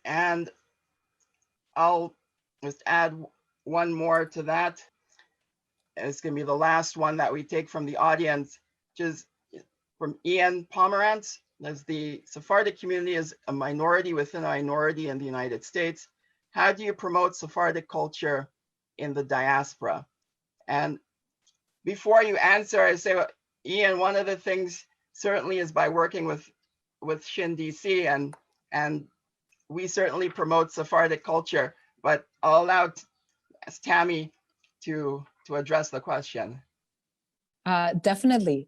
And I'll just add one more to that. It's going to be the last one that we take from the audience, which is from Ian Pomerantz. As the Sephardic community is a minority within a minority in the United States, how do you promote Sephardic culture in the diaspora? And before you answer, I say, Ian, one of the things certainly is by working with SHIN DC, and we certainly promote Sephardic culture, but I'll allow Tammy to address the question. Definitely.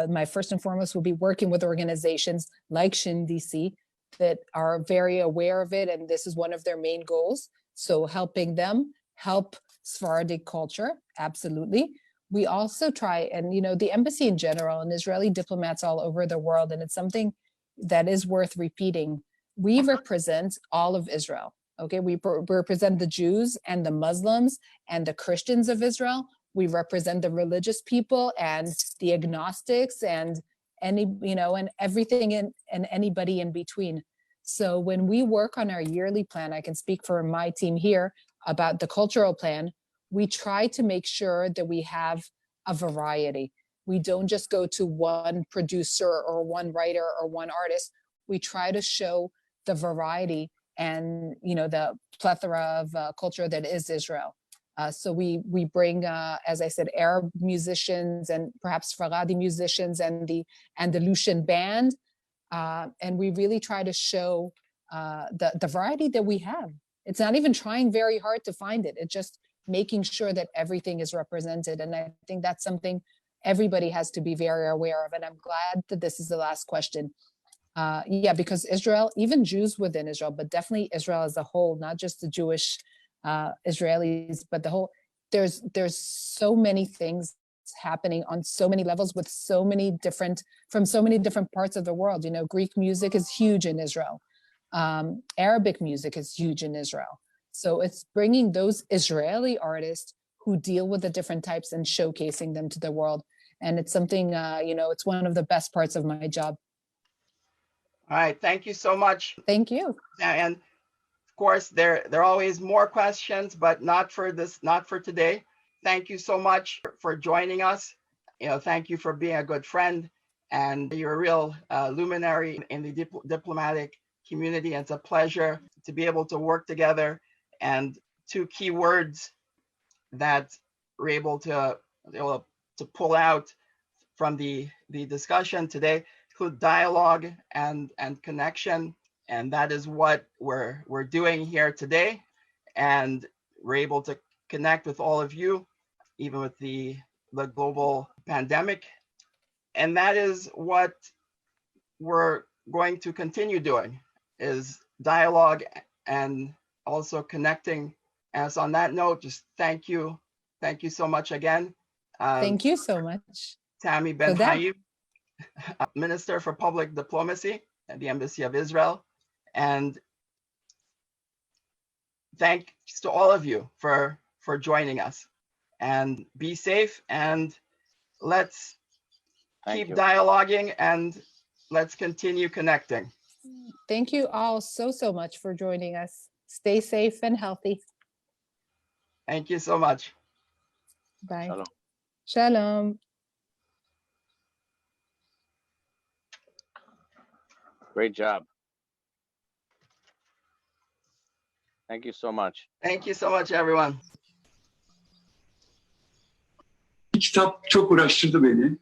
My first and foremost will be working with organizations like SHIN DC that are very aware of it, and this is one of their main goals. So helping them help Sephardic culture, absolutely. We also try, and the embassy in general and Israeli diplomats all over the world, and it's something that is worth repeating. We represent all of Israel. Okay, we represent the Jews and the Muslims and the Christians of Israel. We represent the religious people and the agnostics and and everything and anybody in between. So when we work on our yearly plan, I can speak for my team here about the cultural plan, we try to make sure that we have a variety. We don't just go to one producer or one writer or one artist. We try to show the variety and the plethora of culture that is Israel. So we bring, as I said, Arab musicians and perhaps Sephardi musicians and the Andalusian band, and we really try to show the variety that we have. It's not even trying very hard to find it. It's just making sure that everything is represented, and I think that's something everybody has to be very aware of. And I'm glad that this is the last question. Yeah, because Israel, even Jews within Israel, but definitely Israel as a whole, not just the Jewish Israelis, but the whole, there's so many things happening on so many levels with from so many different parts of the world. Greek music is huge in Israel. Arabic music is huge in Israel. So it's bringing those Israeli artists who deal with the different types and showcasing them to the world. And it's something, it's one of the best parts of my job. All right, thank you so much. Thank you. And of course, there are always more questions, but not for today. Thank you so much for joining us. Thank you for being a good friend, and you're a real luminary in the diplomatic community. It's a pleasure to be able to work together. And two key words that we're able to pull out from the discussion today include dialogue and connection, and that is what we're doing here today. And we're able to connect with all of you, even with the global pandemic. And that is what we're going to continue doing, is dialogue and also connecting. And so on that note, just thank you so much again. Thank you so much. Tammy Ben-Haim, Minister for Public Diplomacy at the Embassy of Israel. And thanks to all of you for joining us. And be safe, and let's keep dialoguing, and let's continue connecting. Thank you all so much for joining us. Stay safe and healthy. Thank you so much. Bye. Shalom. Shalom. Great job. Thank you so much. Thank you so much, everyone. Kitap çok uğraştırdı beni.